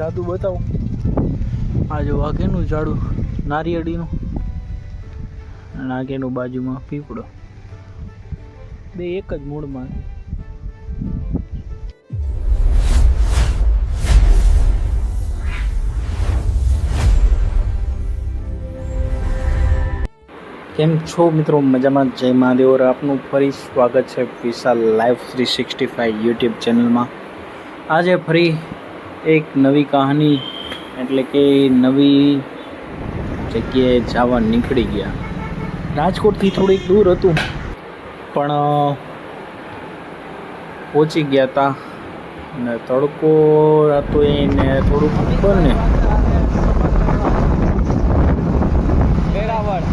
જાદુ બતાવું. આ જો વાઘેનું ઝાડું નારિયેળીનું અને આગેનું બાજુમાં પીપળો, બે એક જ મૂળમાં. કેમ છો મિત્રો? મજામાં? જય મહાદેવ. આપનું ફરી સ્વાગત છે વિશાલ લાઈફ 365 યુટ્યુબ ચેનલમાં. આજે ફરી એક નવી કહાની એટલે કે નવી જગ્યાએ જવા નીકળી ગયા. રાજકોટથી થોડીક દૂર હતું પણ પહોંચી ગયા હતા ને તડકો હતો એને થોડુંક ખબર ને વેરાવળ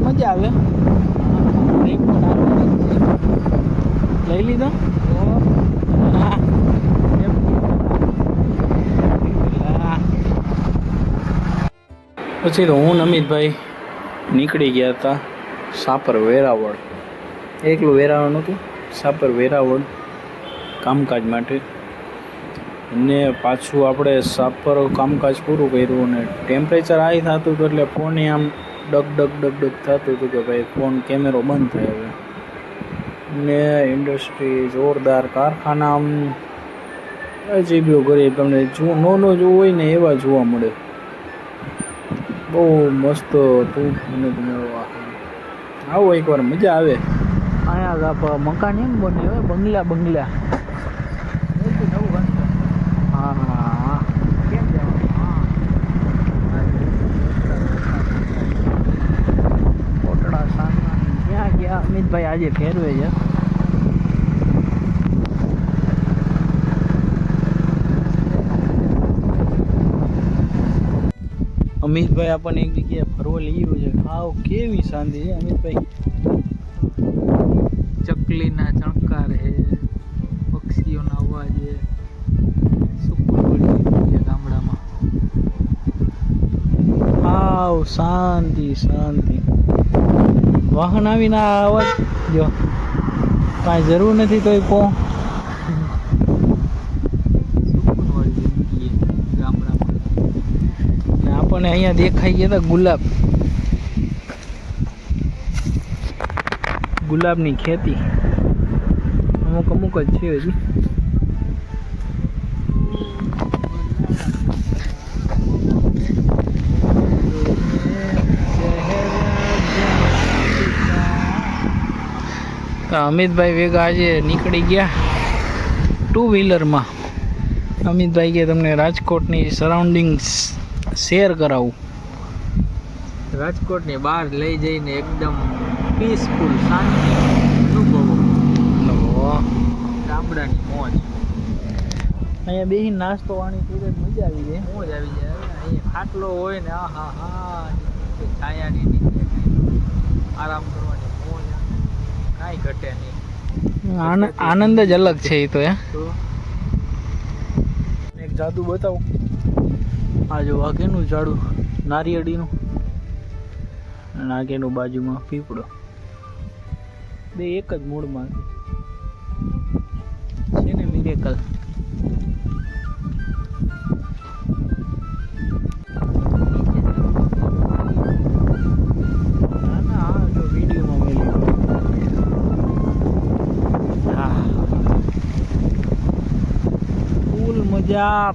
મજા આવે. લઈ લીધો પછી તો હું અમિતભાઈ નીકળી ગયા હતા સાપર વેરાવળ. એકલું વેરાવળ નહોતું, સાપર વેરાવળ કામકાજ માટે. ને પાછું આપણે સાપર કામકાજ પૂરું કર્યું અને ટેમ્પરેચર હાઈ થતું હતું એટલે ફોને આમ ડગ થતું હતું કે ભાઈ ફોન કેમેરો બંધ થાય હવે. ને ઇન્ડસ્ટ્રી જોરદાર કારખાના આમ અજીબો ગરીબ તમને જોવું હોય ને એવા જોવા મળે. બહુ મસ્ત હતું. મને તમે આવો એકવાર મજા આવે. અહીંયા મકાન એમ બને હવે બંગલા. હા કેમ કોટડા સાંગા ક્યાં ગયા અમિતભાઈ આજે ફેરવે છે. અમિતભાઈ આપણને એક જગ્યાએ ફરવા લઈ ગયું છે. ખાવ કેવી શાંતિ છે અમિતભાઈ. ચકલીના ચણકાર હે, પક્ષીઓના અવાજ હે, સુકૂન મળી ગયું ગામડામાં. હાવ શાંતિ. વાહન આવીને આ અવાજ જો કાંઈ જરૂર નથી તોય કહો. આપણને અહીંયા દેખાઈ ગયા હતા ગુલાબની ખેતી અમુક જ છે હજી. અમિતભાઈ ભેગા આજે નીકળી ગયા 2 વ્હીલરમાં. અમિતભાઈ કે તમને રાજકોટની સરાઉન્ડિંગ્સ શેર કરાવું. રાજકોટની બહાર લઈ જઈને એકદમ પીસફુલ શાંતિ અનુભવો. ગામડાની મોજ. અહીંયા બેસી નાસ્તો વાણી પીરે મજા આવી જાય. મોજ આવી જાય. અહીંયા ખાટલો હોય ને છાયાની નીચે આરામ કરવાની મોજ. કાંઈ ઘટે નહીં. આનંદ જ અલગ છે એ તો. એક જાદુ બતાવું. આ જો વાઘેનું ઝાડું નારિયેળીનું અને આગેનું બાજુમાં પીપળો, બે એક જ મૂળમાં છે ને મિરેકલ. જો વિડીયોમાં મેલી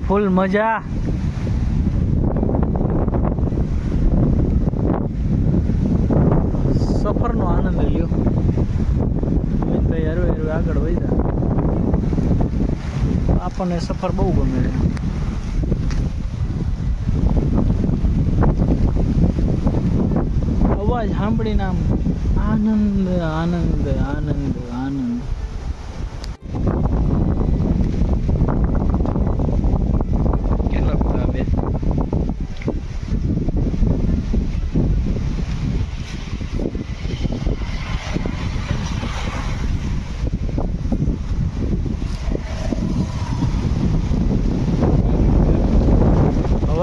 ફૂલ મજા. સફરનો આનંદ લ્યો. હરવે આગળ વધ્યા. આપણને સફર બહુ ગમે છે. અવાજ સાંભળીને આમ આનંદ.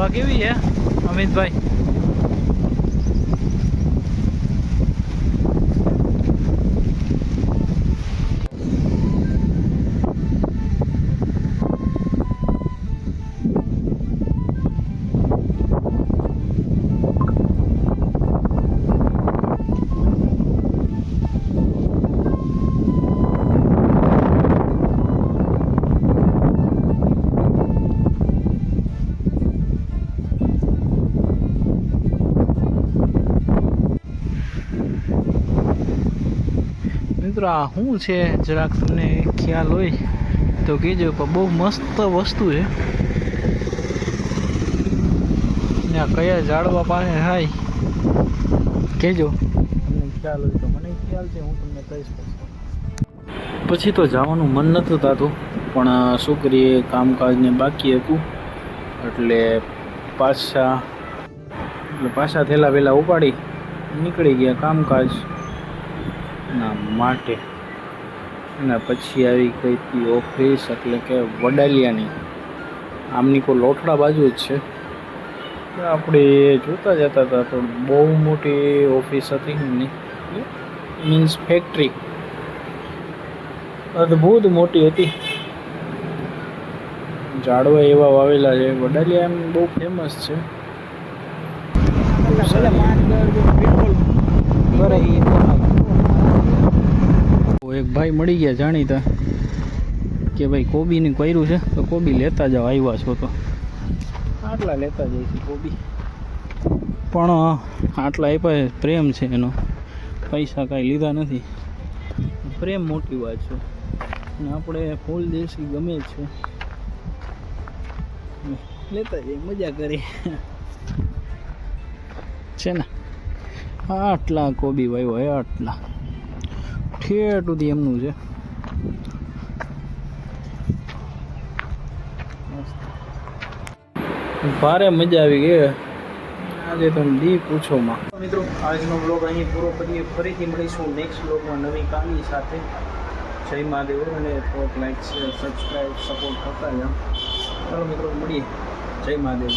હવા કેવી છે અમિતભાઈ? મિત્રો આ શું છે જરાક તમને ખ્યાલ હોય તો કહેજો, પણ બહુ મસ્ત વસ્તુ છે ને. આ કયા ઝાડવા પાસે થાય કહેજો, તમને ખ્યાલ હોય તો. મને ખ્યાલ છે, હું તમને કહીશ. પછી તો જવાનું મન નહોતું થતું, પણ શું કરીએ, કામકાજને બાકી હતું એટલે પાછા થેલા વેલા ઉપાડી નીકળી ગયા કામકાજ ના માટે. અને પછી આવી ગઈ હતી ઓફિસ, એટલે કે વડાલિયાની. આમની કોઈ લોઠડા બાજુ જ છે. આપણે જોતા જતા હતા તો બહુ મોટી ઓફિસ હતી એમની, મીન્સ ફેક્ટરી અદ્ભુત મોટી હતી. ઝાડવા એવા વાવેલા છે. વડાલિયા એમ બહુ ફેમસ છે. એક ભાઈ મળી ગયા જાણીતા કે ભાઈ કોબીનું કર્યું છે તો કોબી લેતા જાઓ, આવ્યા છો તો. આટલા લેતા જઈશું કોબી, પણ આટલા આપ્યા. પ્રેમ છે એનો, પૈસા કાંઈ લીધા નથી. પ્રેમ મોટી વાત છે. અને આપણે ફૂલ દેશી ગમે છે, લેતા જઈએ, મજા કરી છે ને. આટલા કોબી વાવ્યો હોય, આટલા ઠેઠ સુધી એમનું છે. ભારે મજા આવી ગઈ આજે, તમે દી પૂછોમાં. મિત્રો આજનો બ્લોગ અહીં પૂરો કરીએ. ફરીથી મળીશું નેક્સ્ટ બ્લોગમાં નવી કહાની સાથે. જય મહાદેવ. અને થોડોક લાઈક શેર સબસ્ક્રાઈબ સપોર્ટ કરતા જાઓ. ચાલો મિત્રો મળીએ. જય મહાદેવ.